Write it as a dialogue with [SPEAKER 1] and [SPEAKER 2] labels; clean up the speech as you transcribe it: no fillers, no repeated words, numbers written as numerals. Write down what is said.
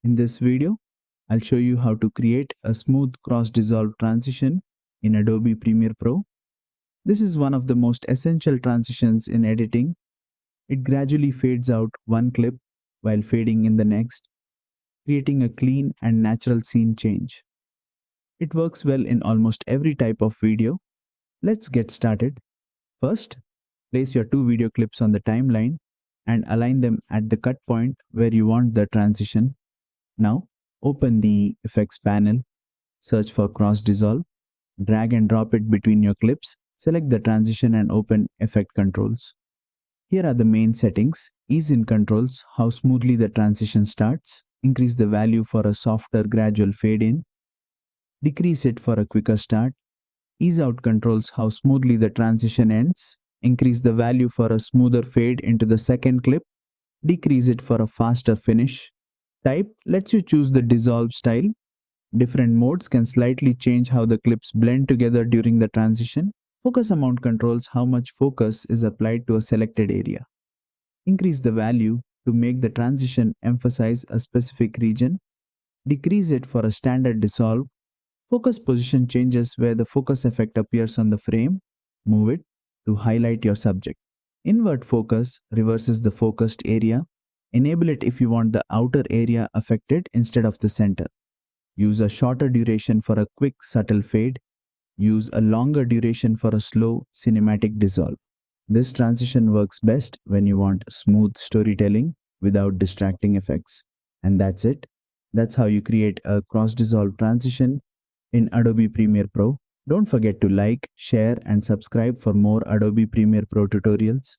[SPEAKER 1] In this video, I'll show you how to create a smooth cross-dissolve transition in Adobe Premiere Pro. This is one of the most essential transitions in editing. It gradually fades out one clip while fading in the next, creating a clean and natural scene change. It works well in almost every type of video. Let's get started. First, place your two video clips on the timeline and align them at the cut point where you want the transition. Now, open the Effects panel, search for Cross Dissolve, drag and drop it between your clips, select the transition and open Effect Controls. Here are the main settings. Ease in controls, how smoothly the transition starts. Increase the value for a softer gradual fade in. Decrease it for a quicker start. Ease out controls, how smoothly the transition ends. Increase the value for a smoother fade into the second clip. Decrease it for a faster finish. Type lets you choose the dissolve style. Different modes can slightly change how the clips blend together during the transition. Focus amount controls how much focus is applied to a selected area. Increase the value to make the transition emphasize a specific region. Decrease it for a standard dissolve. Focus position changes where the focus effect appears on the frame. Move it to highlight your subject. Invert focus reverses the focused area. Enable it if you want the outer area affected instead of the center. Use a shorter duration for a quick, subtle fade. Use a longer duration for a slow, cinematic dissolve. This transition works best when you want smooth storytelling without distracting effects. And that's it. That's how you create a cross-dissolve transition in Adobe Premiere Pro. Don't forget to like, share, and subscribe for more Adobe Premiere Pro tutorials.